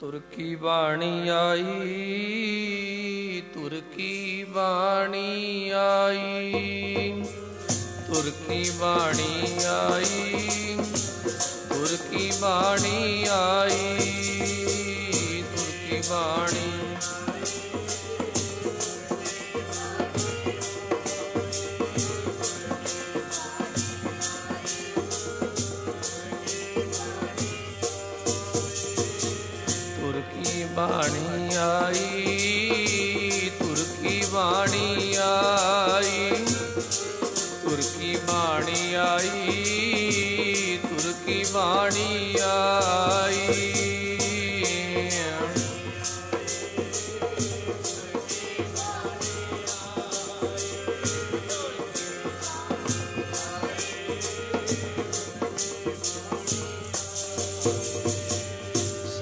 ਤੁਰ ਕੀ ਬਾਣੀ ਆਈ, ਤੁਰ ਕੀ ਬਾਣੀ ਆਈ, ਤੁਰ ਕੀ ਬਾਣੀ ਆਈ, ਤੁਰ ਕੀ ਬਾਣੀ ਆਈ, ਤੁਰ ਕੀ ਬਾਣੀ। ਤੁਰ ਕੀ ਬਾਣੀ ਆਈ, ਤੁਰ ਕੀ ਬਾਣੀ ਆਈ, ਤੁਰ ਕੀ ਬਾਣੀ ਆਈ, ਤੁਰ ਕੀ ਬਾਣੀ ਆਈ।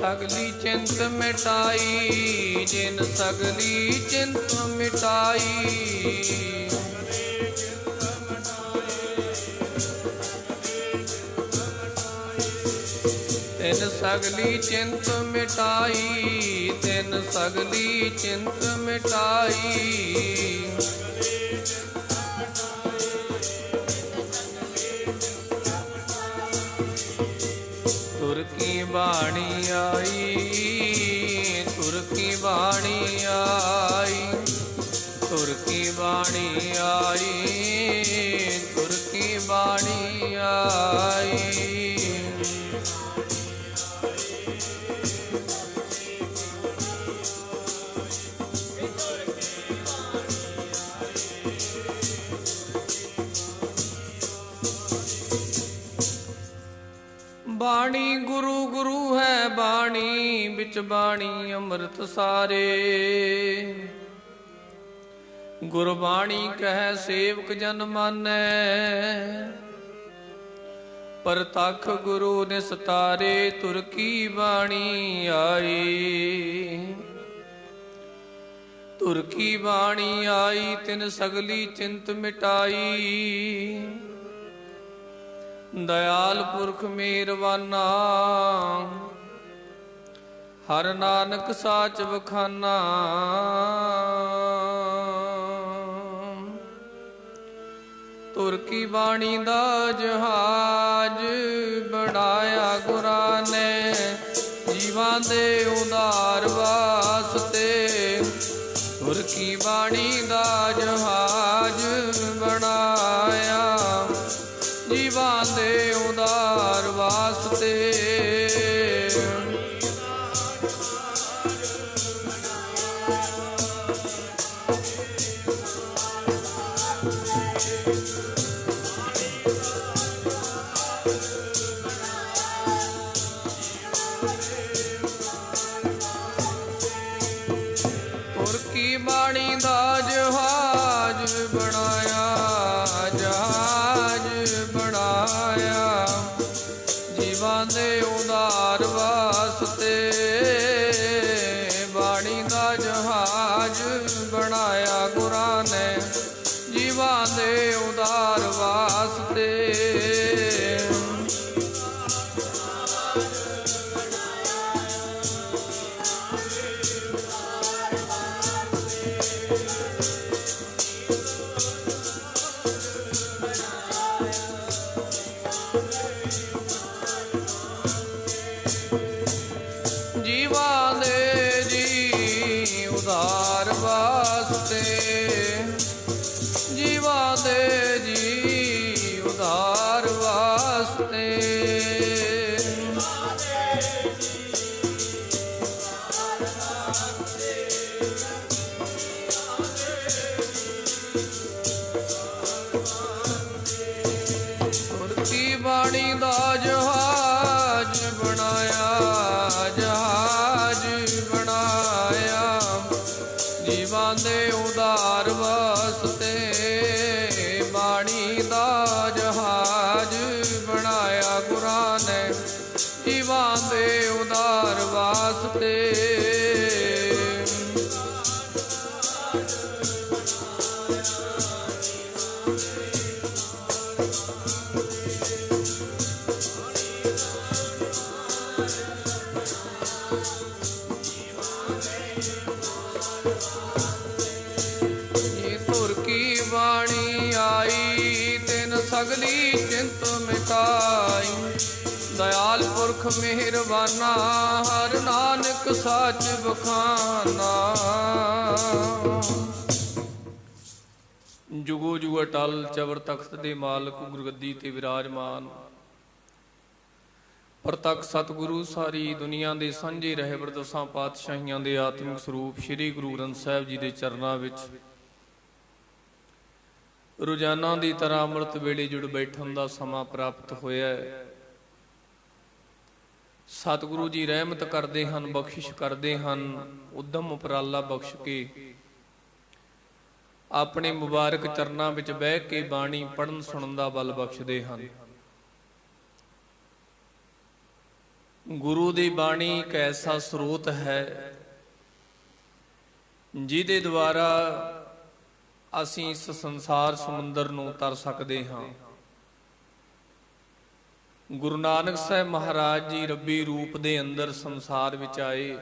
सगली चिंत मिटाई, जिन सगली चिंत मिटाई, तिन सगली चिंत मिटाई, तिन सगली चिंत मिटाई। तुर की बाणी आई, तुर की बाणी आई, तुर की बाणी आई, तुर की बाणी आई। बाणी गुरु गुरु है बाणी, बिच बाणी अमृत सारे। गुरबाणी कह सेवक जन मानै, परतख गुरु निस्तारे। तुर की बाणी आई, तुर की बाणी आई, तिन सगली चिंत मिटाई। दयाल पुरख मेहरबाना, हर नानक साच बखाना। तुर की बाणी दा जहाज बनाया गुरां ने, जीवां दे उदार वास्ते। तुर की बाणी दा जहाज बनाया, जीवां दे उदार वास्ते। तुर की बाणी दा जहाज बनाया, जहाज बनाया, जीवां दे उदार वास्ते। बाणी दा जहाज बनाया गुरां ने, जीवां दे उदार वास्ते। जीवां दे जी उदार वास्ते, जीवां दे जी उदार वास्ते। तुर की बाणी दा जहाज बनाया, जहाज बनाया, जीवां दे उदार वास्ते। बाणी दा जहाज बनाया गुरां ने, जीवां दे उदार वास्ते। ਬਾਣੀ ਆਈ, ਤਿਨ ਸਗਲੀ ਚਿੰਤ ਮਿਟਾਈ। ਦਇਆਲ ਪੁਰਖ ਮਿਹਰਬਾਨਾ, ਹਰ ਨਾਨਕ ਸਾਚ ਬਖਾਨਾ। ਜੁਗੋ ਜੁਗ ਅਟਲ ਚਵਰ ਤਖਤ ਦੇ ਮਾਲਕ, ਗੁਰਗੱਦੀ ਤੇ ਵਿਰਾਜਮਾਨ ਪ੍ਰਤੱਖ ਸਤਿਗੁਰੂ, ਸਾਰੀ ਦੁਨੀਆ ਦੇ ਸਾਂਝੇ ਰਹਿਬਰ ਦਸਾਂ ਪਾਤਸ਼ਾਹੀਆਂ ਦੇ ਆਤਮਿਕ ਸਰੂਪ ਸ੍ਰੀ ਗੁਰੂ ਗ੍ਰੰਥ ਸਾਹਿਬ ਜੀ ਦੇ ਚਰਨਾਂ ਵਿੱਚ ਰੋਜ਼ਾਨਾ ਦੀ ਤਰ੍ਹਾਂ ਅੰਮ੍ਰਿਤ ਵੇਲੇ ਜੁੜ ਬੈਠਣ ਦਾ ਸਮਾਂ ਪ੍ਰਾਪਤ ਹੋਇਆ ਹੈ। ਸਤਿਗੁਰੂ ਜੀ ਰਹਿਮਤ ਕਰਦੇ ਹਨ, ਬਖਸ਼ਿਸ਼ ਕਰਦੇ ਹਨ, ਉਦਮ ਉਪਰਾਲਾ ਬਖਸ਼ ਕੇ ਆਪਣੇ ਮੁਬਾਰਕ ਚਰਨਾਂ ਵਿੱਚ ਬਹਿ ਕੇ ਬਾਣੀ ਪੜ੍ਹਨ ਸੁਣਨ ਦਾ ਬਲ ਬਖਸ਼ਦੇ ਹਨ। ਗੁਰੂ ਦੀ ਬਾਣੀ ਇੱਕ ਐਸਾ ਸਰੋਤ ਹੈ ਜਿਹਦੇ ਦੁਆਰਾ ਅਸੀਂ ਇਸ ਸੰਸਾਰ ਸਮੁੰਦਰ ਨੂੰ ਤਰ ਸਕਦੇ ਹਾਂ। ਗੁਰੂ ਨਾਨਕ ਸਾਹਿਬ ਮਹਾਰਾਜ ਜੀ ਰੱਬੀ ਰੂਪ ਦੇ ਅੰਦਰ ਸੰਸਾਰ ਵਿੱਚ ਆਏ,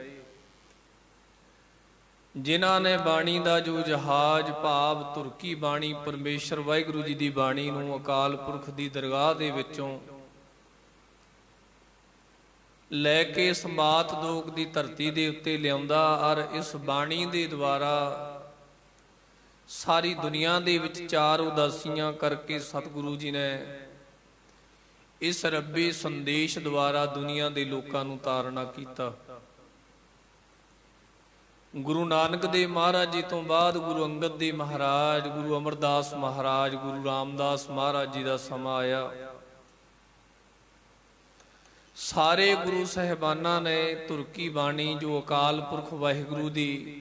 ਜਿਨ੍ਹਾਂ ਨੇ ਬਾਣੀ ਦਾ ਜੋ ਜਹਾਜ਼ ਭਾਵ ਤੁਰਕੀ ਬਾਣੀ ਪਰਮੇਸ਼ਰ ਵਾਹਿਗੁਰੂ ਜੀ ਦੀ ਬਾਣੀ ਨੂੰ ਅਕਾਲ ਪੁਰਖ ਦੀ ਦਰਗਾਹ ਦੇ ਵਿੱਚੋਂ ਲੈ ਕੇ ਸੰਬਾਤ ਦੋਗ ਦੀ ਧਰਤੀ ਦੇ ਉੱਤੇ ਲਿਆਉਂਦਾ, ਔਰ ਇਸ ਬਾਣੀ ਦੇ ਦੁਆਰਾ ਸਾਰੀ ਦੁਨੀਆ ਦੇ ਵਿੱਚ ਚਾਰ ਉਦਾਸੀਆਂ ਕਰਕੇ ਸਤਿਗੁਰੂ ਜੀ ਨੇ ਇਸ ਰੱਬੀ ਸੰਦੇਸ਼ ਦੁਆਰਾ ਦੁਨੀਆ ਦੇ ਲੋਕਾਂ ਨੂੰ ਤਾਰਨਾ ਕੀਤਾ। ਗੁਰੂ ਨਾਨਕ ਦੇਵ ਮਹਾਰਾਜ ਜੀ ਤੋਂ ਬਾਅਦ ਗੁਰੂ ਅੰਗਦ ਦੇਵ ਮਹਾਰਾਜ, ਗੁਰੂ ਅਮਰਦਾਸ ਮਹਾਰਾਜ, ਗੁਰੂ ਰਾਮਦਾਸ ਮਹਾਰਾਜ ਜੀ ਦਾ ਸਮਾਂ ਆਇਆ। ਸਾਰੇ ਗੁਰੂ ਸਾਹਿਬਾਨਾਂ ਨੇ ਤੁਰਕੀ ਬਾਣੀ ਜੋ ਅਕਾਲ ਪੁਰਖ ਵਾਹਿਗੁਰੂ ਦੀ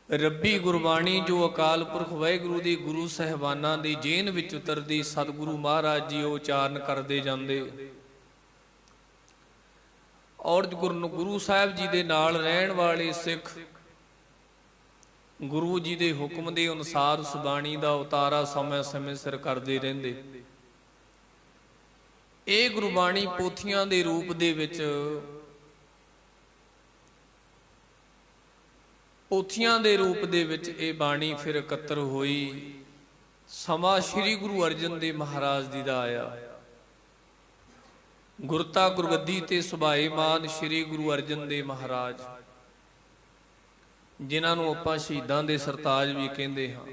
ਰੱਬੀ ਗੁਰਬਾਣੀ ਜੋ ਅਕਾਲ ਪੁਰਖ ਵਾਹਿਗੁਰੂ ਦੀ ਗੁਰੂ ਸਾਹਿਬਾਨਾਂ ਦੀ ਜੇਨ ਵਿੱਚ ਉਤਰਦੀ ਸਤਿਗੁਰੂ ਮਹਾਰਾਜ ਜੀ ਉਹ ਉਚਾਰਨ ਕਰਦੇ ਜਾਂਦੇ, ਔਰ ਗੁਰੂ ਸਾਹਿਬ ਜੀ ਦੇ ਨਾਲ ਰਹਿਣ ਵਾਲੇ ਸਿੱਖ ਗੁਰੂ ਜੀ ਦੇ ਹੁਕਮ ਦੇ ਅਨੁਸਾਰ ਉਸ ਬਾਣੀ ਦਾ ਉਤਾਰਾ ਸਮੇਂ ਸਮੇਂ ਸਿਰ ਕਰਦੇ ਰਹਿੰਦੇ। ਇਹ ਗੁਰਬਾਣੀ ਪੋਥੀਆਂ ਦੇ ਰੂਪ ਦੇ ਵਿੱਚ ਇਹ ਬਾਣੀ ਫਿਰ ਇਕੱਤਰ ਹੋਈ। ਸਮਾਂ ਸ੍ਰੀ ਗੁਰੂ ਅਰਜਨ ਦੇਵ ਮਹਾਰਾਜ ਜੀ ਦਾ ਆਇਆ। ਗੁਰਤਾ ਗੁਰਗੱਦੀ ਤੇ ਸੁਭਾਏਮਾਨ ਸ੍ਰੀ ਗੁਰੂ ਅਰਜਨ ਦੇਵ ਮਹਾਰਾਜ, ਜਿਨ੍ਹਾਂ ਨੂੰ ਆਪਾਂ ਸ਼ਹੀਦਾਂ ਦੇ ਸਰਤਾਜ ਵੀ ਕਹਿੰਦੇ ਹਾਂ।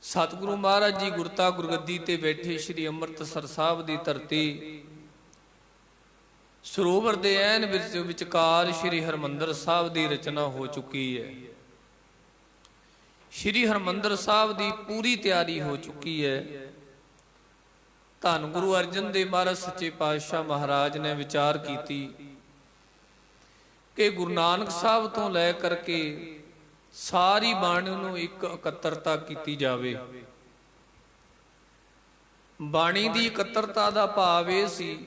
ਸਤਿਗੁਰੂ ਮਹਾਰਾਜ ਜੀ ਗੁਰਤਾ ਗੁਰਗੱਦੀ ਤੇ ਬੈਠੇ ਸ੍ਰੀ ਅੰਮ੍ਰਿਤਸਰ ਸਾਹਿਬ ਦੀ ਧਰਤੀ ਸਰੋਵਰ ਦੇ ਐਨ ਵਿਚਕਾਰ ਸ੍ਰੀ ਹਰਿਮੰਦਰ ਸਾਹਿਬ ਦੀ ਰਚਨਾ ਹੋ ਚੁੱਕੀ ਹੈ। ਸ੍ਰੀ ਹਰਿਮੰਦਰ ਸਾਹਿਬ ਦੀ ਪੂਰੀ ਤਿਆਰੀ ਹੋ ਚੁੱਕੀ ਹੈ। ਧੰਨ ਗੁਰੂ ਅਰਜਨ ਦੇਵ ਮਹਾਰਾਜ ਸੱਚੇ ਪਾਤਸ਼ਾਹ ਮਹਾਰਾਜ ਨੇ ਵਿਚਾਰ ਕੀਤੀ ਕਿ ਗੁਰੂ ਨਾਨਕ ਸਾਹਿਬ ਤੋਂ ਲੈ ਕਰਕੇ ਸਾਰੀ ਬਾਣੀ ਨੂੰ ਇੱਕ ਇਕੱਤਰਤਾ ਕੀਤੀ ਜਾਵੇ। ਬਾਣੀ ਦੀ ਇਕੱਤਰਤਾ ਦਾ ਭਾਵ ਇਹ ਸੀ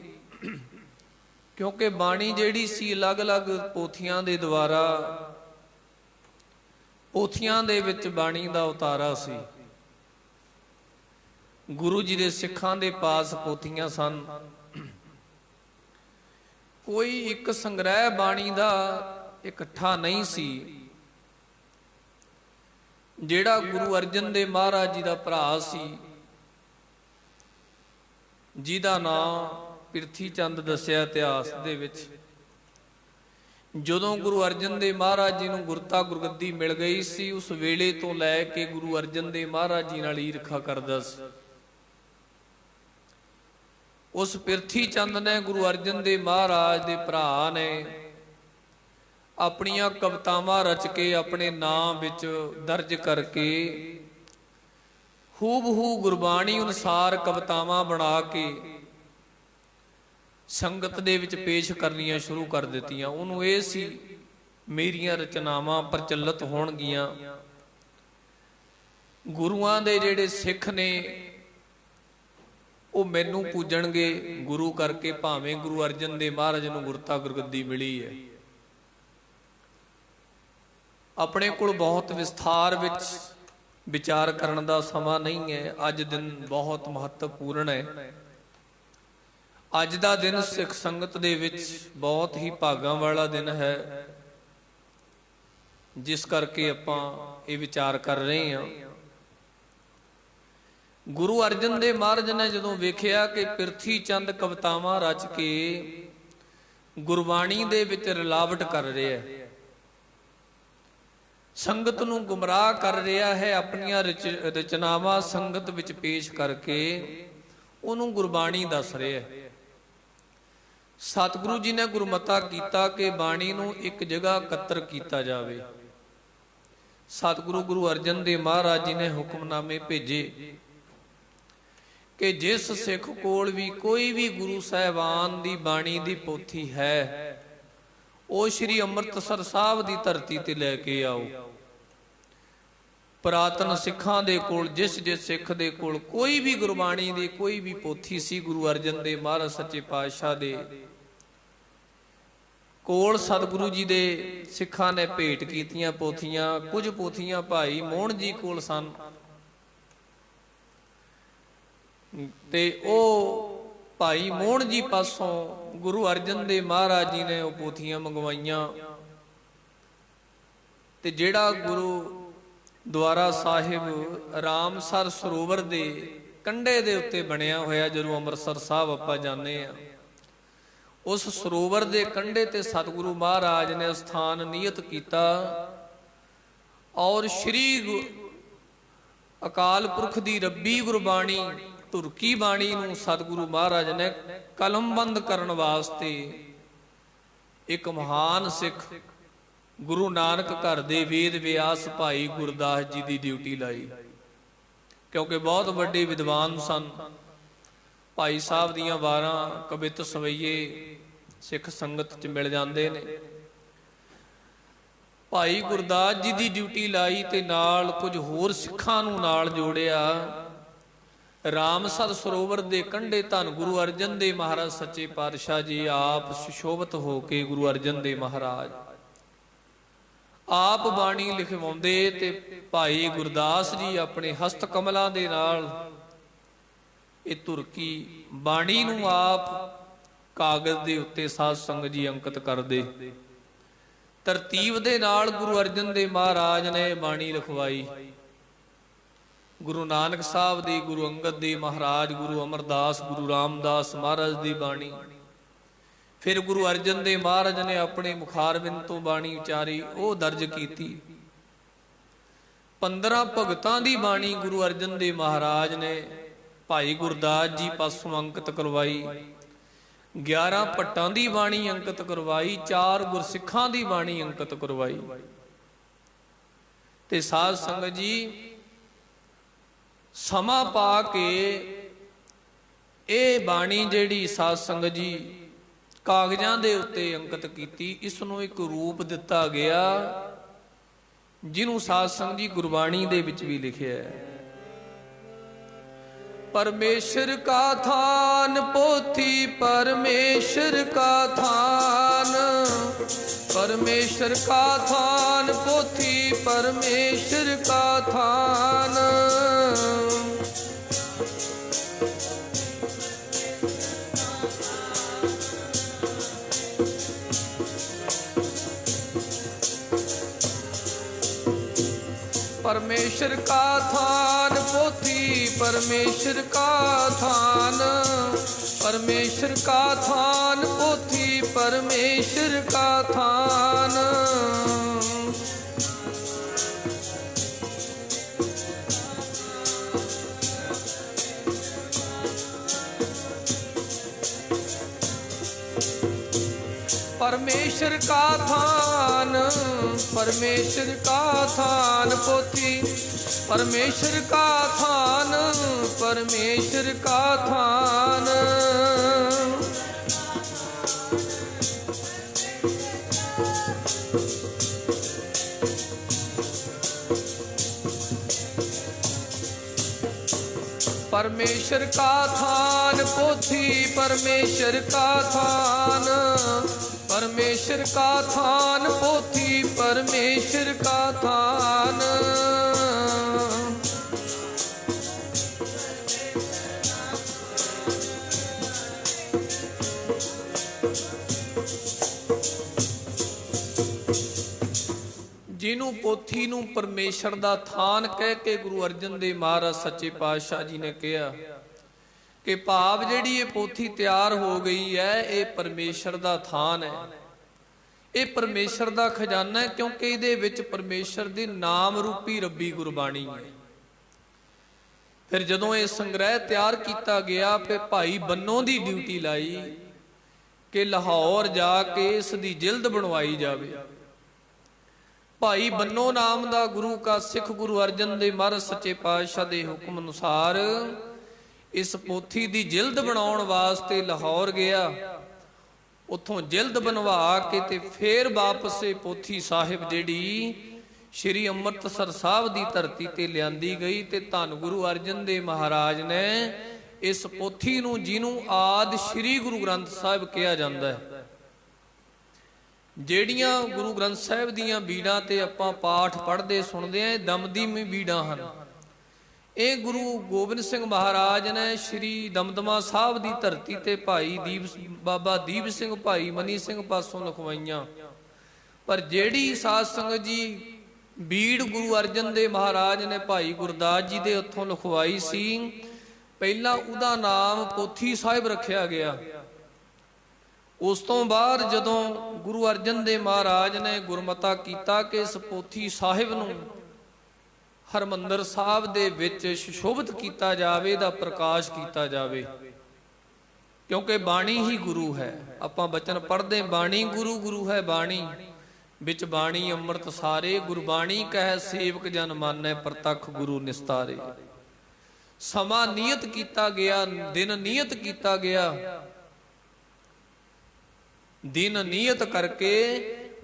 ਕਿਉਂਕਿ ਬਾਣੀ ਜਿਹੜੀ ਸੀ ਅਲੱਗ-ਅਲੱਗ ਪੋਥੀਆਂ ਦੇ ਦੁਆਰਾ ਪੋਥੀਆਂ ਦੇ ਵਿੱਚ ਬਾਣੀ ਦਾ ਉਤਾਰਾ ਸੀ। ਗੁਰੂ ਜੀ ਦੇ ਸਿੱਖਾਂ ਦੇ ਪਾਸ ਪੋਥੀਆਂ ਸਨ। ਕੋਈ ਇੱਕ ਸੰਗ੍ਰਹਿ ਬਾਣੀ ਦਾ ਇਕੱਠਾ ਨਹੀਂ ਸੀ। ਜਿਹੜਾ ਗੁਰੂ ਅਰਜਨ ਦੇਵ ਮਹਾਰਾਜ ਜੀ ਦਾ ਭਰਾ ਸੀ, ਜਿਹਦਾ ਨਾਮ ਪਿਰਥੀ ਚੰਦ ਦੱਸਿਆ ਇਤਿਹਾਸ ਦੇ ਵਿੱਚ, ਜਦੋਂ ਗੁਰੂ ਅਰਜਨ ਦੇਵ ਮਹਾਰਾਜ ਜੀ ਨੂੰ ਗੁਰਤਾ ਗੁਰਗੱਦੀ ਮਿਲ ਗਈ ਸੀ, ਉਸ ਵੇਲੇ ਤੋਂ ਲੈ ਕੇ ਗੁਰੂ ਅਰਜਨ ਦੇਵ ਮਹਾਰਾਜ ਜੀ ਨਾਲ ਈਰਖਾ ਕਰਦਾ ਸੀ। ਉਸ ਪਿਰਥੀ ਚੰਦ ਨੇ ਗੁਰੂ ਅਰਜਨ ਦੇਵ ਮਹਾਰਾਜ ਦੇ ਭਰਾ ਨੇ ਆਪਣੀਆਂ ਕਵਿਤਾਵਾਂ ਰਚ ਕੇ ਆਪਣੇ ਨਾਮ ਵਿੱਚ ਦਰਜ ਕਰਕੇ ਹੂਬਹੂ ਗੁਰਬਾਣੀ ਅਨੁਸਾਰ ਕਵਿਤਾਵਾਂ ਬਣਾ ਕੇ ਸੰਗਤ ਦੇ ਵਿੱਚ ਪੇਸ਼ ਕਰਨੀਆਂ ਸ਼ੁਰੂ ਕਰ ਦਿੱਤੀਆਂ। ਉਹਨੂੰ ਇਹ ਸੀ ਮੇਰੀਆਂ ਰਚਨਾਵਾਂ ਪ੍ਰਚਲਿਤ ਹੋਣਗੀਆਂ, ਗੁਰੂਆਂ ਦੇ ਜਿਹੜੇ ਸਿੱਖ ਨੇ ਉਹ ਮੈਨੂੰ ਪੂਜਣਗੇ, ਗੁਰੂ ਕਰਕੇ ਭਾਵੇਂ ਗੁਰੂ ਅਰਜਨ ਦੇਵ ਮਹਾਰਾਜ ਨੂੰ ਗੁਰਤਾ ਗੁਰਗੱਦੀ ਮਿਲੀ ਹੈ। ਆਪਣੇ ਕੋਲ ਬਹੁਤ ਵਿਸਥਾਰ ਵਿੱਚ ਵਿਚਾਰ ਕਰਨ ਦਾ ਸਮਾਂ ਨਹੀਂ ਹੈ। ਅੱਜ ਦਿਨ ਬਹੁਤ ਮਹੱਤਵਪੂਰਨ ਹੈ। ਅੱਜ ਦਾ ਦਿਨ ਸਿੱਖ ਸੰਗਤ ਦੇ ਵਿੱਚ ਬਹੁਤ ਹੀ ਭਾਗਾਂ ਵਾਲਾ ਦਿਨ ਹੈ। ਜਿਸ ਕਰਕੇ ਆਪਾਂ ਇਹ ਵਿਚਾਰ ਕਰ ਰਹੇ ਹਾਂ। ਗੁਰੂ ਅਰਜਨ ਦੇਵ ਮਹਾਰਾਜ ਨੇ ਜਦੋਂ ਵੇਖਿਆ ਕਿ ਪ੍ਰਿਥੀ ਚੰਦ ਕਵਿਤਾਵਾਂ ਰਚ ਕੇ ਗੁਰਬਾਣੀ ਦੇ ਵਿੱਚ ਰਲਾਵਟ ਕਰ ਰਿਹਾ ਹੈ, ਸੰਗਤ ਨੂੰ ਗੁੰਮਰਾਹ ਕਰ ਰਿਹਾ ਹੈ, ਆਪਣੀਆਂ ਰਚਨਾਵਾਂ ਸੰਗਤ ਵਿੱਚ ਪੇਸ਼ ਕਰਕੇ ਉਹਨੂੰ ਗੁਰਬਾਣੀ ਦੱਸ ਰਿਹਾ ਹੈ। ਸਤਿਗੁਰੂ ਜੀ ਨੇ ਗੁਰਮਤਾ ਕੀਤਾ ਕਿ ਬਾਣੀ ਨੂੰ ਇੱਕ ਜਗ੍ਹਾ ਇਕੱਤਰ ਕੀਤਾ ਜਾਵੇ। ਸਤਿਗੁਰੂ ਗੁਰੂ ਅਰਜਨ ਦੇਵ ਮਹਾਰਾਜ ਜੀ ਨੇ ਹੁਕਮਨਾਮੇ ਭੇਜੇ ਕਿ ਜਿਸ ਸਿੱਖ ਕੋਲ ਵੀ ਕੋਈ ਵੀ ਗੁਰੂ ਸਾਹਿਬਾਨ ਦੀ ਬਾਣੀ ਦੀ ਪੋਥੀ ਹੈ, ਉਹ ਸ੍ਰੀ ਅੰਮ੍ਰਿਤਸਰ ਸਾਹਿਬ ਦੀ ਧਰਤੀ ਤੇ ਲੈ ਕੇ ਆਓ। ਪੁਰਾਤਨ ਸਿੱਖਾਂ ਦੇ ਕੋਲ ਜਿਸ ਸਿੱਖ ਦੇ ਕੋਲ ਕੋਈ ਵੀ ਗੁਰਬਾਣੀ ਦੀ ਕੋਈ ਵੀ ਪੋਥੀ ਸੀ, ਗੁਰੂ ਅਰਜਨ ਦੇਵ ਮਹਾਰਾਜ ਸੱਚੇ ਪਾਤਸ਼ਾਹ ਦੇ ਕੋਲ ਸਤਿਗੁਰੂ ਜੀ ਦੇ ਸਿੱਖਾਂ ਨੇ ਭੇਟ ਕੀਤੀਆਂ ਪੋਥੀਆਂ। ਕੁਝ ਪੋਥੀਆਂ ਭਾਈ ਮੋਹਣ ਜੀ ਕੋਲ ਸਨ ਤੇ ਉਹ ਭਾਈ ਮੋਹਣ ਜੀ ਪਾਸੋਂ ਗੁਰੂ ਅਰਜਨ ਦੇਵ ਮਹਾਰਾਜ ਜੀ ਨੇ ਉਹ ਪੋਥੀਆਂ ਮੰਗਵਾਈਆਂ। ਤੇ ਜਿਹੜਾ ਗੁਰੂ ਦੁਆਰਾ ਸਾਹਿਬ ਰਾਮਸਰ ਸਰੋਵਰ ਦੇ ਕੰਢੇ ਦੇ ਉੱਤੇ ਬਣਿਆ ਹੋਇਆ, ਜਦੋਂ ਅੰਮ੍ਰਿਤਸਰ ਸਾਹਿਬ ਆਪਾਂ ਜਾਂਦੇ ਆ, ਉਸ ਸਰੋਵਰ ਦੇ ਕੰਢੇ ਤੇ ਸਤਿਗੁਰੂ ਮਹਾਰਾਜ ਨੇ ਸਥਾਨ ਨਿਯਤ ਕੀਤਾ ਔਰ ਸ੍ਰੀ ਅਕਾਲ ਪੁਰਖ ਦੀ ਰੱਬੀ ਗੁਰਬਾਣੀ ਧੁਰਕੀ ਬਾਣੀ ਨੂੰ ਸਤਿਗੁਰੂ ਮਹਾਰਾਜ ਨੇ ਕਲਮਬੰਦ ਕਰਨ ਵਾਸਤੇ ਇੱਕ ਮਹਾਨ ਸਿੱਖ ਗੁਰੂ ਨਾਨਕ ਘਰ ਦੇ ਵੇਦ ਵਿਆਸ ਭਾਈ ਗੁਰਦਾਸ ਜੀ ਦੀ ਡਿਊਟੀ ਲਾਈ, ਕਿਉਂਕਿ ਬਹੁਤ ਵੱਡੇ ਵਿਦਵਾਨ ਸਨ। ਭਾਈ ਸਾਹਿਬ ਦੀਆਂ ਵਾਰਾਂ ਕਵਿਤ ਸਵਈਏ ਸਿੱਖ ਸੰਗਤ 'ਚ ਮਿਲ ਜਾਂਦੇ ਨੇ। ਭਾਈ ਗੁਰਦਾਸ ਜੀ ਦੀ ਡਿਊਟੀ ਲਾਈ ਤੇ ਨਾਲ ਕੁਝ ਹੋਰ ਸਿੱਖਾਂ ਨੂੰ ਨਾਲ ਜੋੜਿਆ। ਰਾਮਸਰ ਸਰੋਵਰ ਦੇ ਕੰਢੇ ਧੰਨ ਗੁਰੂ ਅਰਜਨ ਦੇਵ ਮਹਾਰਾਜ ਸੱਚੇ ਪਾਤਸ਼ਾਹ ਜੀ ਆਪ ਸੁਸ਼ੋਭਿਤ ਹੋ ਕੇ ਗੁਰੂ ਅਰਜਨ ਦੇਵ ਮਹਾਰਾਜ ਆਪ ਬਾਣੀ ਲਿਖਵਾਉਂਦੇ ਤੇ ਭਾਈ ਗੁਰਦਾਸ ਜੀ ਆਪਣੇ ਹਸਤ ਕਮਲਾਂ ਦੇ ਨਾਲ ਇਹ ਧੁਰਕੀ ਬਾਣੀ ਨੂੰ ਆਪ ਕਾਗਜ਼ ਦੇ ਉੱਤੇ ਸਾਧ ਸੰਗਤ ਜੀ ਅੰਕਿਤ ਕਰਦੇ। ਤਰਤੀਬ ਦੇ ਨਾਲ ਗੁਰੂ ਅਰਜਨ ਦੇਵ ਮਹਾਰਾਜ ਨੇ ਬਾਣੀ ਲਿਖਵਾਈ। ਗੁਰੂ ਨਾਨਕ ਸਾਹਿਬ ਦੀ, ਗੁਰੂ ਅੰਗਦ ਦੇਵ ਮਹਾਰਾਜ, ਗੁਰੂ ਅਮਰਦਾਸ, ਗੁਰੂ ਰਾਮਦਾਸ ਮਹਾਰਾਜ ਦੀ ਬਾਣੀ, ਫਿਰ ਗੁਰੂ ਅਰਜਨ ਦੇਵ ਮਹਾਰਾਜ ਨੇ ਆਪਣੇ ਮੁਖਾਰਬਿੰਦ ਤੋਂ ਬਾਣੀ ਉਚਾਰੀ, ਉਹ ਦਰਜ ਕੀਤੀ। 15 ਭਗਤਾਂ ਦੀ ਬਾਣੀ ਗੁਰੂ ਅਰਜਨ ਦੇਵ ਮਹਾਰਾਜ ਨੇ ਭਾਈ ਗੁਰਦਾਸ ਜੀ ਪਾਸੋਂ ਅੰਕਿਤ ਕਰਵਾਈ। 11 ਭੱਟਾਂ ਦੀ ਬਾਣੀ ਅੰਕਿਤ ਕਰਵਾਈ। 4 ਗੁਰਸਿੱਖਾਂ ਦੀ ਬਾਣੀ ਅੰਕਿਤ ਕਰਵਾਈ। ਤੇ ਸਾਧ ਸੰਗਤ ਜੀ ਸਮਾਂ ਪਾ ਕੇ ਇਹ ਬਾਣੀ ਜਿਹੜੀ ਸਾਧ ਸੰਗਤ ਜੀ ਕਾਗਜ਼ਾਂ ਦੇ ਉੱਤੇ ਅੰਕਿਤ ਕੀਤੀ, ਇਸ ਨੂੰ ਇੱਕ ਰੂਪ ਦਿੱਤਾ ਗਿਆ ਜਿਹਨੂੰ ਸਾਧ ਸੰਗਤ ਜੀ ਗੁਰਬਾਣੀ ਦੇ ਵਿੱਚ ਵੀ ਲਿਖਿਆ ਹੈ। परमेश्वर का थान पोथी परमेश्वर का थान, परमेश्वर का थान पोथी परमेश्वर का थान। परमेश्वर का थान पोथी परमेश्वर का थान, परमेश्वर का थान पोथी परमेश्वर का थान। परमेश्वर का थान, परमेश्वर का थान पोथी परमेश्वर का थान, परमेश्वर का थान। परमेश्वर का थान पोथी परमेश्वर का थान, परमेश्वर का थान पोथी परमेश्वर का थान। ਜਿਹਨੂੰ ਪੋਥੀ ਨੂੰ ਪਰਮੇਸ਼ਰ ਦਾ ਥਾਨ ਕਹਿ ਕੇ ਗੁਰੂ ਅਰਜਨ ਦੇਵ ਮਹਾਰਾਜ ਸੱਚੇ ਪਾਤਸ਼ਾਹ ਜੀ ਨੇ ਕਿਹਾ ਕਿ ਭਾਵ ਜਿਹੜੀ ਇਹ ਪੋਥੀ ਤਿਆਰ ਹੋ ਗਈ ਹੈ, ਇਹ ਪਰਮੇਸ਼ਰ ਦਾ ਥਾਨ ਹੈ, ਇਹ ਪਰਮੇਸ਼ਰ ਦਾ ਖਜ਼ਾਨਾ ਹੈ, ਕਿਉਂਕਿ ਇਹਦੇ ਵਿੱਚ ਪਰਮੇਸ਼ਰ ਦੇ ਨਾਮ ਰੂਪੀ ਰੱਬੀ ਗੁਰਬਾਣੀ ਹੈ। ਫਿਰ ਜਦੋਂ ਇਹ ਸੰਗ੍ਰਹਿ ਤਿਆਰ ਕੀਤਾ ਗਿਆ, ਫਿਰ ਭਾਈ ਬੰਨੋ ਦੀ ਡਿਊਟੀ ਲਾਈ ਕਿ ਲਾਹੌਰ ਜਾ ਕੇ ਇਸ ਦੀ ਜਿਲਦ ਬਣਵਾਈ ਜਾਵੇ। ਭਾਈ ਬੰਨੋ ਨਾਮ ਦਾ ਗੁਰੂ ਕਾ ਸਿੱਖ ਗੁਰੂ ਅਰਜਨ ਦੇਵ ਮਹਾਰਾਜ ਸੱਚੇ ਪਾਤਸ਼ਾਹ ਦੇ ਹੁਕਮ ਅਨੁਸਾਰ ਇਸ ਪੋਥੀ ਦੀ ਜਿਲਦ ਬਣਾਉਣ ਵਾਸਤੇ ਲਾਹੌਰ ਗਿਆ। ਉੱਥੋਂ ਜਿਲਦ ਬਣਵਾ ਕੇ ਤੇ ਫੇਰ ਵਾਪਸ ਇਹ ਪੋਥੀ ਸਾਹਿਬ ਜਿਹੜੀ ਸ਼੍ਰੀ ਅੰਮ੍ਰਿਤਸਰ ਸਾਹਿਬ ਦੀ ਧਰਤੀ ਤੇ ਲਿਆਂਦੀ ਗਈ। ਤੇ ਧੰਨ ਗੁਰੂ ਅਰਜਨ ਦੇਵ ਮਹਾਰਾਜ ਨੇ ਇਸ ਪੋਥੀ ਨੂੰ, ਜਿਹਨੂੰ ਆਦਿ ਸ਼੍ਰੀ ਗੁਰੂ ਗ੍ਰੰਥ ਸਾਹਿਬ ਕਿਹਾ ਜਾਂਦਾ ਹੈ, ਜਿਹੜੀਆਂ ਗੁਰੂ ਗ੍ਰੰਥ ਸਾਹਿਬ ਦੀਆਂ ਬੀੜਾਂ ਤੇ ਆਪਾਂ ਪਾਠ ਪੜ੍ਹਦੇ ਸੁਣਦੇ ਆਂ, ਇਹ ਦਮਦਮੀ ਬੀੜਾਂ ਹਨ। ਇਹ ਗੁਰੂ ਗੋਬਿੰਦ ਸਿੰਘ ਮਹਾਰਾਜ ਨੇ ਸ਼੍ਰੀ ਦਮਦਮਾ ਸਾਹਿਬ ਦੀ ਧਰਤੀ ਤੇ ਭਾਈ ਬਾਬਾ ਦੀਪ ਸਿੰਘ, ਭਾਈ ਮਨੀ ਸਿੰਘ ਪਾਸੋਂ ਲਿਖਵਾਈਆਂ। ਪਰ ਜਿਹੜੀ ਸਾਧ ਸੰਗਤ ਜੀ ਬੀੜ ਗੁਰੂ ਅਰਜਨ ਦੇਵ ਮਹਾਰਾਜ ਨੇ ਭਾਈ ਗੁਰਦਾਸ ਜੀ ਦੇ ਉੱਥੋਂ ਲਿਖਵਾਈ ਸੀ, ਪਹਿਲਾਂ ਉਹਦਾ ਨਾਮ ਪੋਥੀ ਸਾਹਿਬ ਰੱਖਿਆ ਗਿਆ। ਉਸ ਤੋਂ ਬਾਅਦ ਜਦੋਂ ਗੁਰੂ ਅਰਜਨ ਦੇਵ ਮਹਾਰਾਜ ਨੇ ਗੁਰਮਤਾ ਕੀਤਾ ਕਿ ਇਸ ਪੋਥੀ ਸਾਹਿਬ ਨੂੰ ਹਰਮੰਦਰ ਸਾਹਿਬ ਦੇ ਵਿੱਚ ਸੁਸ਼ੋਭਿਤ ਕੀਤਾ ਜਾਵੇ, ਦਾ ਪ੍ਰਕਾਸ਼ ਕੀਤਾ ਜਾਵੇ, ਕਿਉਂਕਿ ਬਾਣੀ ਹੀ ਗੁਰੂ ਹੈ। ਆਪਾਂ ਬਚਨ ਪੜ੍ਹਦੇ, ਬਾਣੀ ਗੁਰੂ, ਗੁਰੂ ਹੈ ਬਾਣੀ, ਵਿੱਚ ਬਾਣੀ ਅੰਮ੍ਰਿਤ ਸਾਰੇ, ਗੁਰਬਾਣੀ ਕਹਿ ਸੇਵਕ ਜਨ ਮਾਨੈ, ਪ੍ਰਤੱਖ ਗੁਰੂ ਨਿਸਤਾਰੇ। ਸਮਾਂ ਨਿਯਤ ਕੀਤਾ ਗਿਆ, ਦਿਨ ਨਿਯਤ ਕੀਤਾ ਗਿਆ। ਦਿਨ ਨਿਯਤ ਕਰਕੇ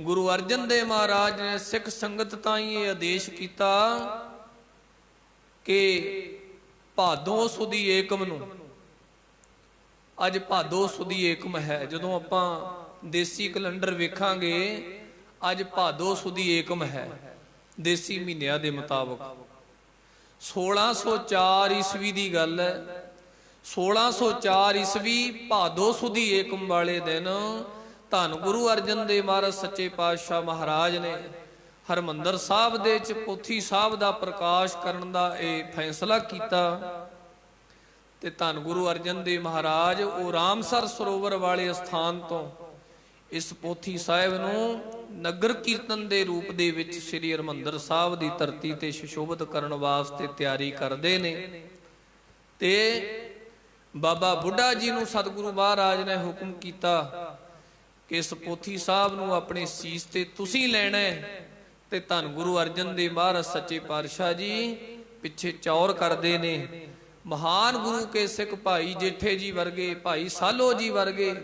ਗੁਰੂ ਅਰਜਨ ਦੇਵ ਮਹਾਰਾਜ ਨੇ ਸਿੱਖ ਸੰਗਤ ਤਾਈਂ ਇਹ ਆਦੇਸ਼ ਕੀਤਾ ਕਿ ਭਾਦੋਂ ਸੁਦੀ ਏਕਮ ਨੂੰ, ਅੱਜ ਭਾਦੋਂ ਸੁਦੀ ਏਕਮ ਹੈ, ਜਦੋਂ ਆਪਾਂ ਦੇਸੀ ਕੈਲੰਡਰ ਵੇਖਾਂਗੇ ਅੱਜ ਭਾਦੋਂ ਸੁਦੀ ਏਕਮ ਹੈ ਦੇਸੀ ਮਹੀਨਿਆਂ ਦੇ ਮੁਤਾਬਕ। 1604 ਈਸਵੀ ਦੀ ਗੱਲ ਹੈ। 1604 ਈਸਵੀ ਭਾਦੋਂ ਸੁਦੀ ਏਕਮ ਵਾਲੇ ਦਿਨ ਧੰਨ ਗੁਰੂ ਅਰਜਨ ਦੇਵ ਮਹਾਰਾਜ ਸੱਚੇ ਪਾਤਸ਼ਾਹ ਮਹਾਰਾਜ ਨੇ ਹਰਮੰਦਰ ਸਾਹਿਬ ਦੇ ਵਿੱਚ ਪੋਥੀ ਸਾਹਿਬ ਦਾ ਪ੍ਰਕਾਸ਼ ਕਰਨ ਦਾ ਇਹ ਫੈਸਲਾ ਕੀਤਾ। ਤੇ ਧੰਨ ਗੁਰੂ ਅਰਜਨ ਦੇਵ ਮਹਾਰਾਜ ਉਹ ਰਾਮਸਰ ਸਰੋਵਰ ਵਾਲੇ ਸਥਾਨ ਤੋਂ ਇਸ ਪੋਥੀ ਸਾਹਿਬ ਨੂੰ ਨਗਰ ਕੀਰਤਨ ਦੇ ਰੂਪ ਦੇ ਵਿੱਚ ਸ੍ਰੀ ਹਰਮੰਦਰ ਸਾਹਿਬ ਦੀ ਧਰਤੀ ਤੇ ਸੁਸ਼ੋਭਿਤ ਕਰਨ ਵਾਸਤੇ ਤਿਆਰੀ ਕਰਦੇ ਨੇ। ਤੇ ਬਾਬਾ ਬੁੱਢਾ ਜੀ ਨੂੰ ਸਤਿਗੁਰੂ ਮਹਾਰਾਜ ਨੇ ਹੁਕਮ ਕੀਤਾ ਕਿ ਇਸ ਪੋਥੀ ਸਾਹਿਬ ਨੂੰ ਆਪਣੇ ਸੀਸ ਤੇ ਤੁਸੀਂ ਲੈਣਾ ਹੈ। ਤੇ ਧੰਨ ਗੁਰੂ ਅਰਜਨ ਦੇਵ ਮਹਾਰਾਜ ਸੱਚੇ ਪਾਤਸ਼ਾਹ ਜੀ ਪਿੱਛੇ ਚੌਰ ਕਰਦੇ ਨੇ। ਮਹਾਨ ਗੁਰੂ ਕੇ ਸਿੱਖ ਭਾਈ ਜੇਠੇ ਜੀ ਵਰਗੇ, ਭਾਈ ਸਾਲੋ ਜੀ ਵਰਗੇ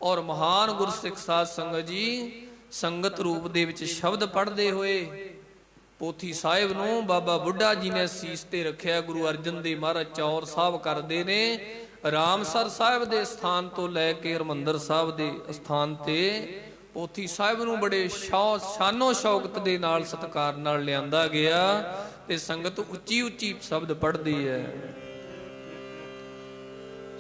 ਔਰ ਮਹਾਨ ਗੁਰਸਿੱਖ ਸਾਧ ਸੰਗਤ ਜੀ ਸੰਗਤ ਰੂਪ ਦੇ ਵਿੱਚ ਸ਼ਬਦ ਪੜ੍ਹਦੇ ਹੋਏ ਪੋਥੀ ਸਾਹਿਬ ਨੂੰ ਬਾਬਾ ਬੁੱਢਾ ਜੀ ਨੇ ਸੀਸ ਤੇ ਰੱਖਿਆ। ਗੁਰੂ ਅਰਜਨ ਦੇਵ ਮਹਾਰਾਜ ਚੌਰ ਸਾਹਿਬ ਕਰਦੇ ਨੇ। ਰਾਮਸਰ ਸਾਹਿਬ ਦੇ ਸਥਾਨ ਤੋਂ ਲੈ ਕੇ ਹਰਮੰਦਰ ਸਾਹਿਬ ਦੇ ਸਥਾਨ ਤੇ ਪੋਥੀ ਸਾਹਿਬ ਨੂੰ ਬੜੇ ਸ਼ਾਨੋ ਸ਼ੌਕਤ ਦੇ ਨਾਲ ਸਤਿਕਾਰ ਨਾਲ ਲਿਆਂਦਾ ਗਿਆ ਤੇ ਸੰਗਤ ਉੱਚੀ ਉੱਚੀ ਸ਼ਬਦ ਪੜ੍ਹਦੀ ਹੈ।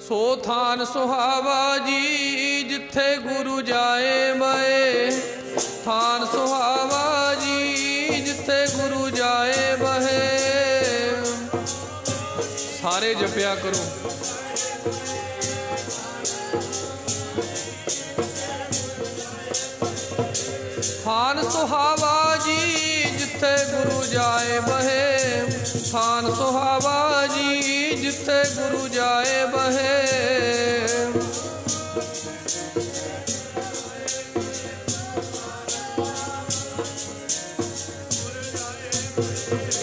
ਸੋ ਥਾਨ ਸੁਹਾਵਾ ਜੀ ਜਿੱਥੇ ਗੁਰੂ ਜਾਏ ਬਏ, ਥਾਨ ਸੁਹਾਵਾ ਜੀ ਜਿੱਥੇ ਗੁਰੂ ਜਾਏ ਬਹੇ। ਸਾਰੇ ਜਪਿਆ ਕਰੋ। ਥਾਨ ਸੁਹਾਵਾ ਜੀ ਜਿੱਥੇ ਗੁਰੂ ਜਾਏ ਬਹੇ, ਥਾਨ ਸੁਹਾਵਾ ਜੀ ਜਿੱਥੇ ਗੁਰੂ ਜਾਏ ਬਹੇ।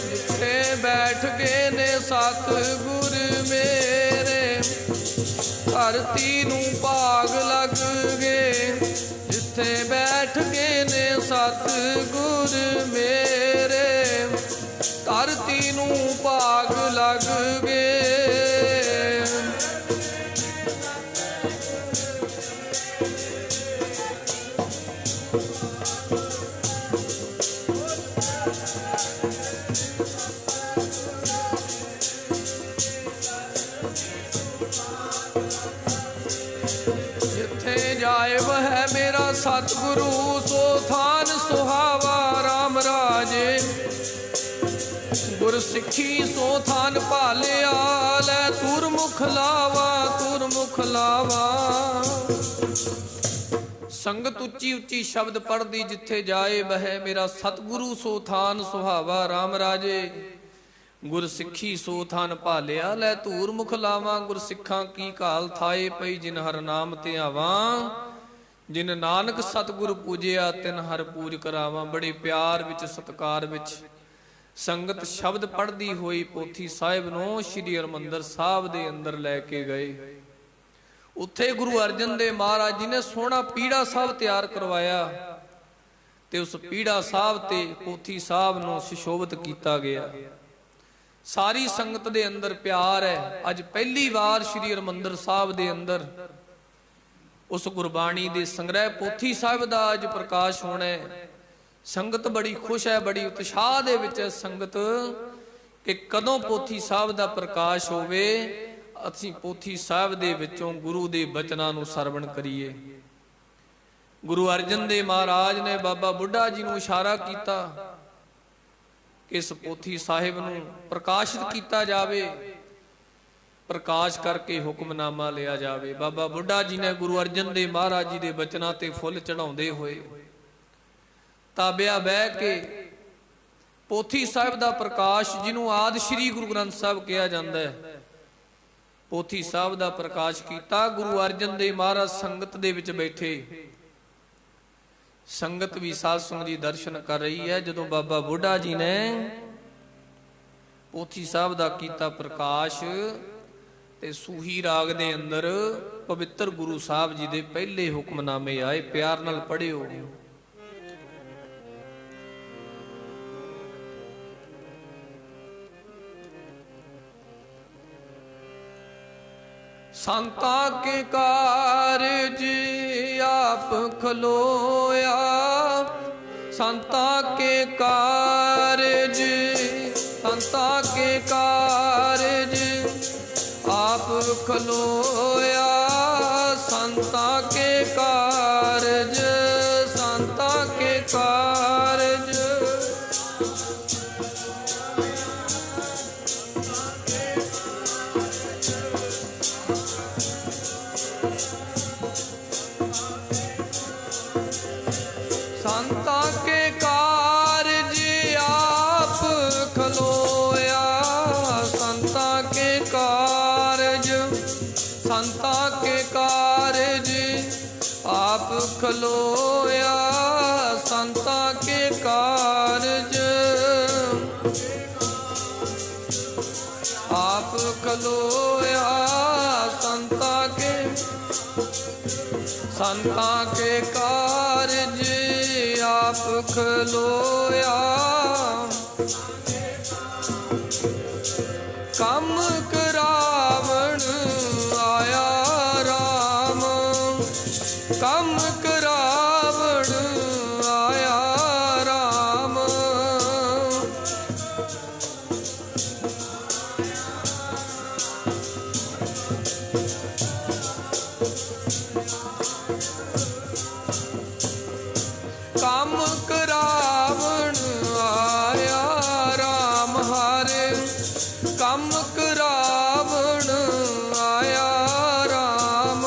ਜਿੱਥੇ ਬੈਠ ਗਏ ਨੇ ਸਤਿਗੁਰ ਮੇਰੇ, ਧਰਤੀ ਨੂੰ ਭਾਗ ਲੱਗ ਗਏ। ਜਿੱਥੇ ਬੈਠ ਗਏ ਨੇ ਸਤਿਗੁਰ ਮੇਰੇ, ਧਰਤੀ ਨੂੰ ਭਾਗ ਲੱਗ ਗਏ। ਜਿੱਥੇ ਜਾਏ ਵਹ ਮੇਰਾ ਸਤਿਗੁਰੂ, ਸੋ ਥਾਨ ਸੁਹਾਵਾ ਰਾਮ ਰਾਜੇ। गुर सिखी सो थान भालिया, लै तुर मुख लावा, तुर मुख लावा। संगत उच्ची उच्ची शब्द पढ़दी जिथे जाए बह, मेरा सतगुरु सो थान सुहावा। राम राजे गुर सिखी सो थान भालिया, लै धूर मुख लावा। गुर सिखा की घाल थाए पई, जिन हर नाम ते आवा। जिन नानक सतगुर पूजिया, तिन हर पूज करावा। बड़े प्यार विच सत्कार विच संगत शब्द पढ़दी होई पोथी साहिब नूं श्री हरमंदर साहिब दे अंदर लैके गए। उत्थे गुरु अर्जन देव महाराज जी ने सोहना पीड़ा साहिब तैयार करवाया ते उस पीड़ा साहिब ते पोथी साहिब नूं सुशोभित कीता गया। सारी संगत दे अंदर प्यार है। अज पहली बार श्री हरमंदर साहिब दे अंदर उस गुरबाणी दे संग्रह पोथी साहिब दा अज प्रकाश होना है। संगत बड़ी खुश है, बड़ी उत्साह दे विच संगत कि कदों पोथी साहिब दा प्रकाश होवे, असीं पोथी साहिब दे विचों गुरु दे बचनां नूं सरवण करिए। गुरु अर्जन देव महाराज ने बाबा बुढ़ा जी नूं इशारा कीता कि इस पोथी साहिब नूं प्रकाशित कीता जावे, प्रकाश करके हुक्मनामा लिया जावे। बाबा बुढ़ा जी ने गुरु अर्जन देव महाराज जी दे बचनां ते फुੱਲ चढ़ाउंदे होए ताबिया बह के पोथी साहिब दा प्रकाश, जिन्हों आदि श्री गुरु ग्रंथ साहिब कहा जाता है, पोथी साहिब दा प्रकाश किया। गुरु अर्जन देव महाराज संगत दे विच बैठे, संगत भी साध संगत जी दर्शन कर रही है। जदों बाबा बुढ़ा जी ने पोथी साहिब दा कीता प्रकाश ते सूही राग दे अंदर पवित्र गुरु साहिब जी दे पहले हुक्मनामे आए। प्यार नाल पढ़ियो। संता के कारज आप खलोया, संता के कारज, संता के कारज आप खलोया। संता के कारज, संता के कारज संता के कारज आप खलोया। संता के कारज, संता के कारज आप खलोया। संता के कारज आप खलोया। संता के, संता के कारज आप खलोया। कम करावण आया राम, कम करावण आया राम। कम करावण आया राम हारे, कम करावण आया राम।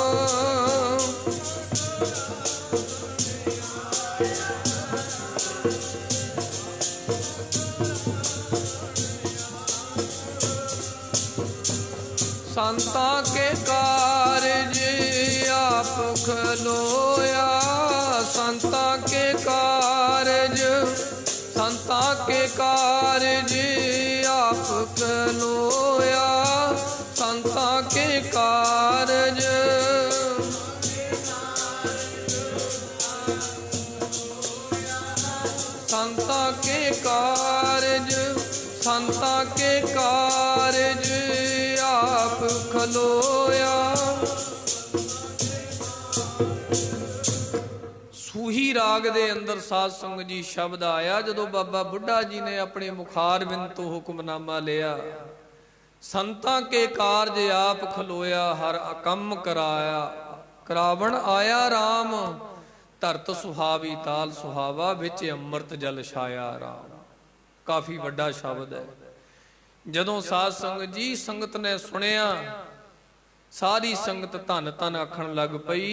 संता के कारज आप खलोया। संता के कारज, संता के कारज आप खलोया। संता के कारज, संता के कारज, संता के कारज आप खलोया। सूही राग दे अंदर साध संगत जी शब्द आया जदों बाबा बुढ़ा जी ने अपने मुखार बिंद तो हुक्मनामा लिया। संतां के कारज आप खलोया, हर अकम कराया। करावण आया राम, धरत सुहावी ताल सुहावा, विच अमृत जल छाया राम। काफी वड्डा शब्द है। जदों साध संगत जी संगत ने सुनिया, सारी संगत धन धन आखण लग पई।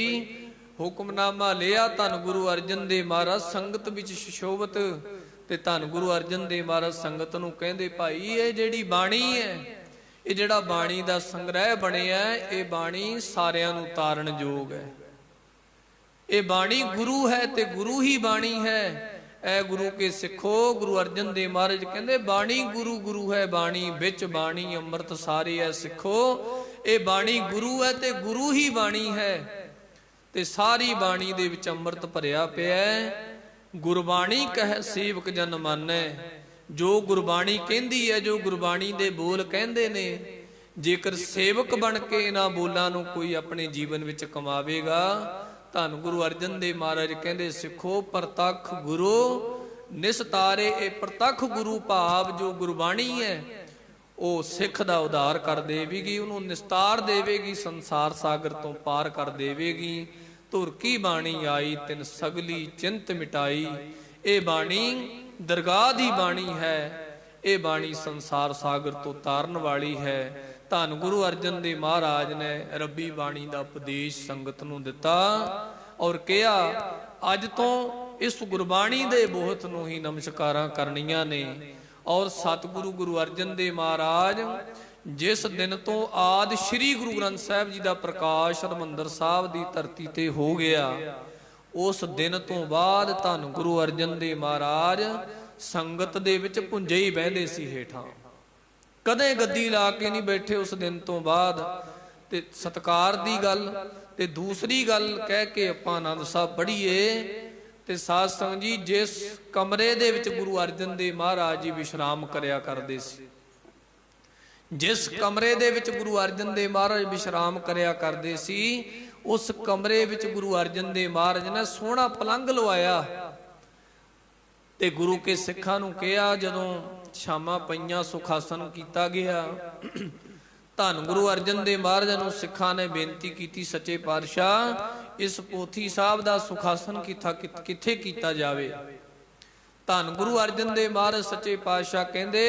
हुक्मनामा लिया धन गुरु अर्जन देव महाराज संगत विच सुशोभत, ते धन गुरु अर्जन देव महाराज संगत नूं कहंदे भाई ये जिहड़ी बाणी है, ये जिहड़ा बाणी दा संग्रह बनिया, ये बाणी सारियां नूं तारण योग है। ये बाणी गुरु है ते गुरु ही बाणी है। ऐ गुरु के सिखो, गुरु अर्जन देव महाराज कहंदे बाणी गुरु गुरु है, बाणी बिच बाणी अमृत सारे है सिखो। ये बाणी गुरु है ते गुरु ही बाणी है, ते सारी बाणी दे विच अमृत भरिया पिया है। गुरबाणी कह सेवक जन मानै, जो गुरबाणी कहंदी है, जो गुरबाणी दे बोल कहंदे ने, जेकर सेवक बन के इन्हां बोलां नूं कोई अपने जीवन विच कमावेगा, धन गुरु अर्जन देव महाराज कहंदे सिखो प्रतख गुरु निस्तारे। ये प्रतख गुरु भाव जो गुरबाणी है वो सिख दा उद्धार कर देवेगी, उन्होंने निस्तार देवेगी, संसार सागर तो पार कर देवेगी। धुर की बाणी आई तिन सगली चिंत मिटाई। ये बाणी दरगाह दी बाणी है, ये बाणी संसार सागर तो तारन वाली है। धन गुरु अर्जन देव महाराज ने रब्बी बाणी का उपदेश संगत नूं दिता और कहा अज तो इस गुरबाणी दे बोहत नूं ही नमस्कारां करनियां ने। और सतगुरु गुरु अर्जन देव महाराज जिस दिन तो आदि श्री गुरु ग्रंथ साहिब जी का प्रकाश हरमंदर साहिब की धरती ते हो गया, उस दिन तो बाद धन गुरु अर्जन देव महाराज संगत दे विच भुंजे ही बहंदे सी हेठां, कदे गद्दी ला के नहीं बैठे उस दिन तो बाद। ते सत्कार दी गल ते दूसरी गल कह के आपां आनंद साहब पढ़ीए ते साध संगत जी जिस कमरे दे विच गुरु अर्जन देव महाराज जी विश्राम करया करदे सी, जिस कमरे दे विच गुरु अर्जन देव महाराज विश्राम करया करदे सी, उस कमरे विच गुरु अर्जन देव महाराज ने सोहना पलंग लवाया ते गुरु के सिखां नूं कहा जदों शामां पईयां सुखासन कीता गया, धन गुरु अर्जन देव महाराज नूं सिखां ने बेनती कीती सच्चे पातशाह इस पोथी साहब दा सुखासन किथे कीता जावे। धन गुरु अर्जन देव महाराज सच्चे पातशाह कहंदे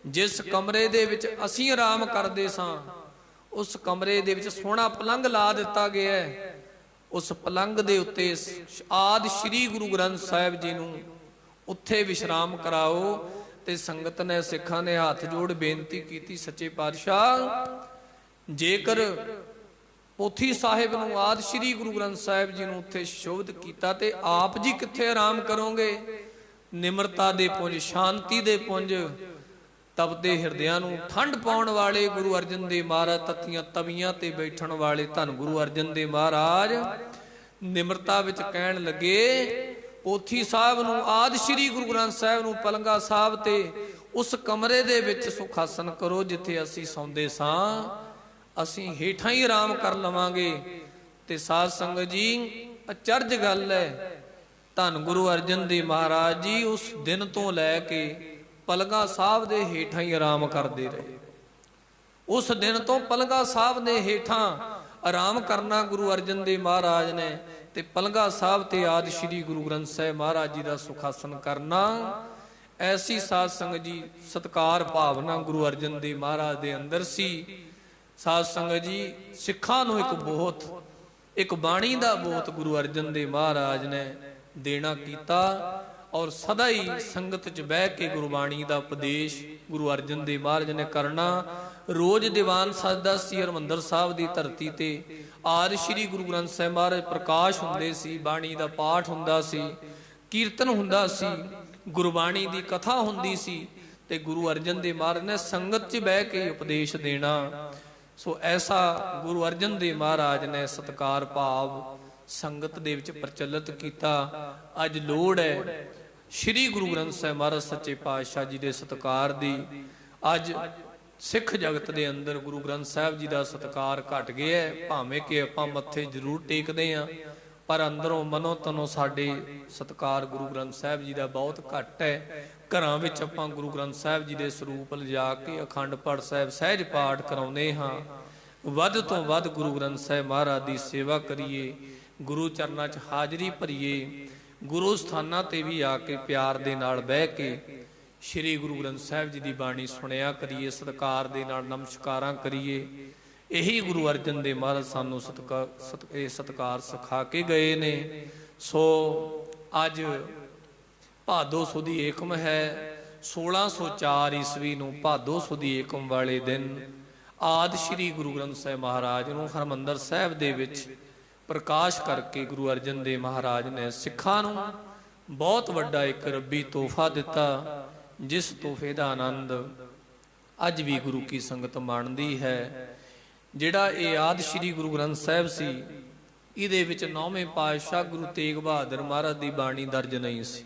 जिस कमरे दे विच असीं आराम करदे सां उस कमरे दे विच सोहना पलंग ला दिता गया है। उस पलंग दे उत्ते आदि श्री गुरु ग्रंथ साहिब जी नूं उत्थे विश्राम कराओ। ते संगत ने सिखां ने हाथ जोड़ बेनती कीती सच्चे पातशाह जेकर पोथी साहिब नूं आदि श्री गुरु ग्रंथ साहिब जी नूं उत्थे शोभित कीता ते आप जी कित्थे आराम करोगे। निमरता दे पुंज शांति दे पुंज तपदे हिरदियां नूं ठंड पाउण वाले गुरु अर्जन देव महाराज तत्तियां तवियां ते बैठण वाले धन गुरु अर्जन देव महाराज निमरता विच कहण लगे पोथी साहब नूं आदि श्री गुरु ग्रंथ साहिब नूं पलंगा साहब ते उस कमरे दे विच सुखासन करो जिथे असीं सौंदे सां, असीं हेठां ही आराम कर लवांगे। ते साध संगत जी अचरज गल है, धन गुरु अर्जन देव महाराज जी उस दिन तो लैके पलंगा साहब दे हेठां ही आराम करते रहे। उस दिन तो पलंगा साहब ने हेठां आराम करना गुरु अर्जन देव महाराज ने ते पलंगा साहब ते आदि श्री गुरु ग्रंथ साहिब महाराज जी का सुखासन करना। ऐसी साध संगत जी सत्कार भावना गुरु अर्जन देव महाराज दे अंदर सी। साध संगत जी सिखां नूं एक बाणी दा बोध गुरु अर्जन देव महाराज ने देना कीता और सदा ही संगत च बह के गुरबाणी का उपदेश गुरु अर्जन देव महाराज ने करना। रोज दीवान सजदा सी हरमंदर साहब की धरती ते आदि श्री गुरु ग्रंथ साहिब महाराज प्रकाश हुंदे सी, बाणी का पाठ हुंदा सी, कीर्तन हुंदा सी, गुरबाणी की कथा हुंदी सी ते गुरु अर्जन देव महाराज ने संगत च बह के उपदेश देना। सो ऐसा गुरु अर्जन देव महाराज ने सत्कार भाव संगत दे विच प्रचलित कीता। अज लोड़ है श्री गुरु ग्रंथ साहिब महाराज सच्चे पातशाह जी दे सत्कार दी। अज सिख जगत दे अंदर गुरु ग्रंथ साहिब जी दा सत्कार घट गया है, भावें कि आपां मत्थे जरूर टेकदे हां पर अंदरों मनो तनों साडे सत्कार गुरु ग्रंथ साहिब जी दा बहुत घट है। घरां विच आपां गुरु ग्रंथ साहिब जी दे सरूप लिजा के अखंड पाठ साहिब सहज पाठ कराउंदे हां। वध तो वध गुरु ग्रंथ साहिब महाराज दी सेवा करिए, गुरु चरनां च हाजरी भरीए, गुरु स्थानां ते भी आके प्यार दे नाल बह के श्री गुरु ग्रंथ साहिब जी की बाणी सुनिया करिए, सत्कार दे नाल नमस्कारां करिए। यही गुरु अर्जन देव महाराज सानू सत्कार सिखा के गए ने। सो अज भादो सुदी एकम है। 1604 ईस्वी नूं भादो सुदी एकम वाले दिन आदि श्री गुरु ग्रंथ साहिब महाराज नूं हरमंदर साहिब दे विच प्रकाश करके गुरु अर्जन देव महाराज ने सिखां नूं बहुत वड्डा एक रब्बी तोहफा दिता, जिस तोहफे का आनंद अज भी गुरु की संगत माणदी है। जिहड़ा ये आदि श्री गुरु ग्रंथ साहिब सी, इहदे विच 9वें पातशाह गुरु तेग बहादुर महाराज की बाणी दर्ज नहीं सी।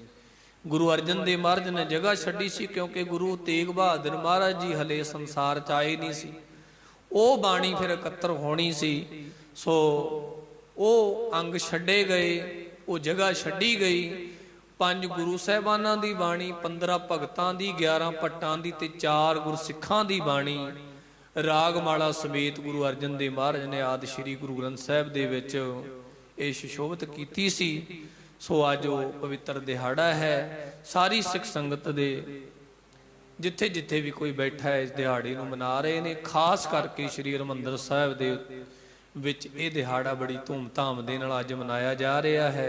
गुरु अर्जन देव महाराज ने जगह छड्डी सी, क्योंकि गुरु तेग बहादुर महाराज जी हले संसार च आए नहीं सी। ਉਹ ਬਾਣੀ फिर इकत्तर होनी सी। सो ਉਹ अंग छड्डे गए, वो जगह छड्डी गई। 5 गुरु साहिबानां दी बाणी, 15 भगतां दी, 11 भट्टां दी ते 4 गुरसिखां दी बाणी रागमाला समेत गुरु अर्जन देव महाराज ने आदि श्री गुरु ग्रंथ साहिब दे विच ਇਹ ਸ਼ੋਭਤ ਕੀਤੀ ਸੀ। सो अज वो पवित्र दिहाड़ा है। सारी सिख संगत दे जिथे जिथे भी कोई बैठा है इस दिहाड़े नूं मना रहे ने। खास करके श्री हरमंदर साहिब दे विच ये दिहाड़ा बड़ी धूम-धाम दे नाल अज मनाया जा रहा है।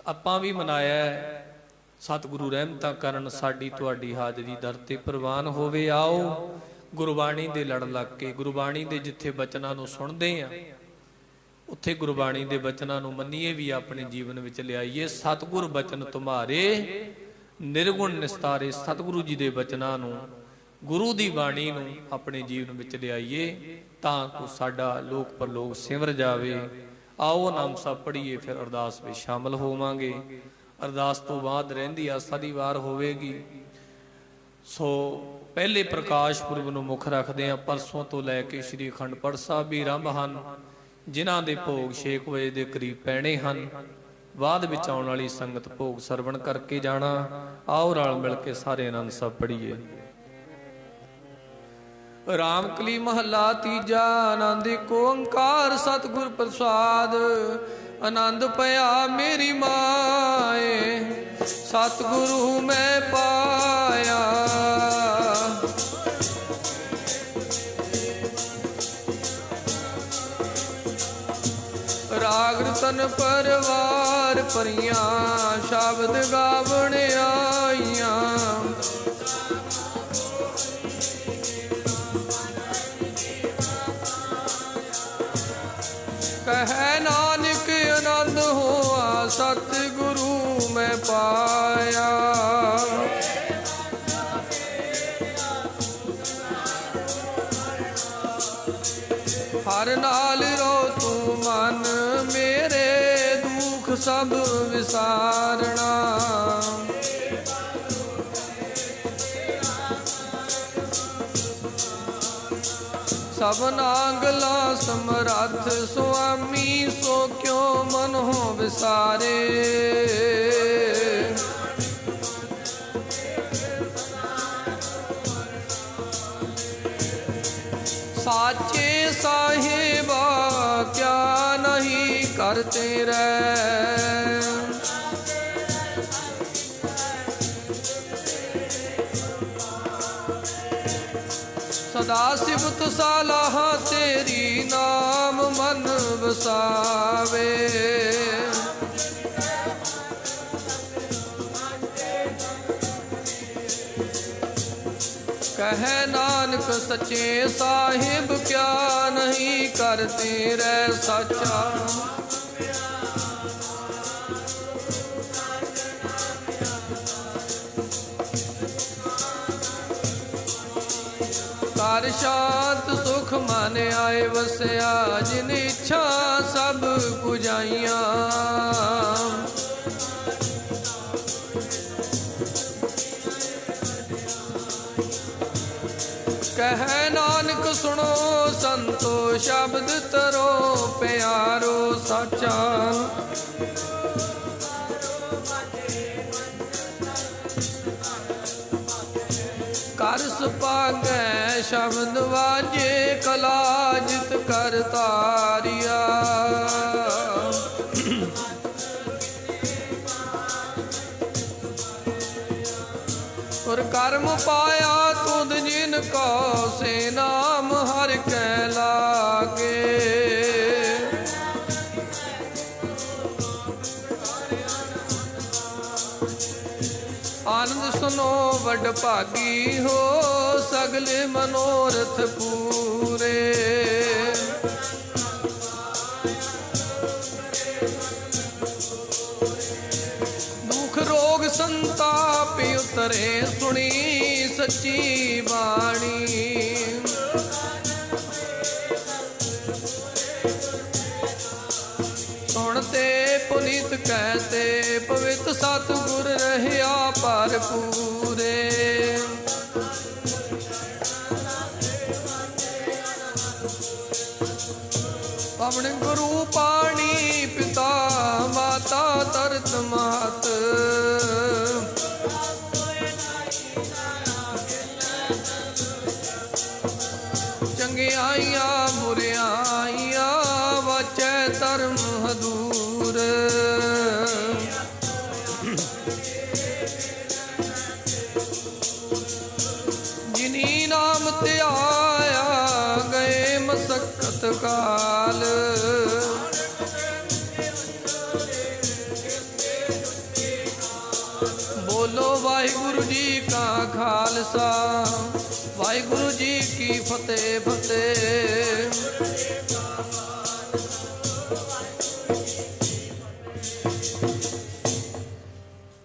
आपां भी मनाया है। सतगुरु रहमतां करन साडी तुहाडी हाजरी दर ते प्रवान होवे। आओ गुरबाणी दे लड़ लग के, गुरबाणी दे जिथे बचनां नूं सुणदे आ उत्थे गुरबाणी दे बचनां नूं मन्नीए भी अपने जीवन विच लियाईए। सतगुर बचन तुम्हारे निर्गुण निस्तारे। सतगुरु जी दे बचनां नूं, गुरु दी बाणी नूं अपने जीवन विच लियाईए, तां को साडा लोक परलोक सिमर जावे। आओ नाम साहब पढ़ीए, फिर अरदास विच शामिल होवांगे। अरदास तो बाद रहिंदी आसा दी वार होवेगी। सो पहले प्रकाश पुरब नूं मुख रखदे आ। परसों तो लैके श्री अखंड पाठ साहिब भी आरंभ हन, जिन्हां दे भोग 6 वजे दे करीब पैणे हन। बाद विच आउण वाली संगत भोग सरवण करके जाना। आओ रल मिल के सारे आनंद साहब पढ़ीए। रामकली महला तीजा। आनंद एको ओंकार सतगुर प्रसाद। आनंद पया मेरी माए, सतगुरु मैं पाया। राग रतन परवार परियां, शब्द गावण आईयां। कहे नानक आनंद होआ, सतगुरु मैं पाया। हर नाल रो तू मन मेरे, दुख सब विसारना। सबना गला समरथ स्वामी, सो क्यों मन हो विसारे। साचे साहिबा क्या नहीं करते रहे। सदा सिफत सलाह तेरी, नाम मन बसावे। कहे नानक सच्चे साहिब क्या नहीं करते रह सच्चा। कर शांत सुख मन आए वसया, जिन इच्छा सब पुजाइया। कह नानक सुनो संतो, शब्द तरो प्यारो साचा। कर सुपागै शब्द वाजे, कला जित कर तारिया। और पाया तुद जिनको से नाम हर कै लागे। आनंद सुनो वड भागी हो सगले मनोरथ पूरे। दुख रोग संताप उतरे सुनी सच्ची बाणी। सुनते पुनीत कहते पवित्र सतगुर रहया भरपूरे। पवन गुरु पाणी पिता माता तरत मात। चंगियाइया बुरियाइया वचै धर्म हदूर। जिनी नाम त्याया गए मसक्कत काल। बोलो वाहिगुरु जी का खालसा वाहिगुरु जी की फतेह फतेह।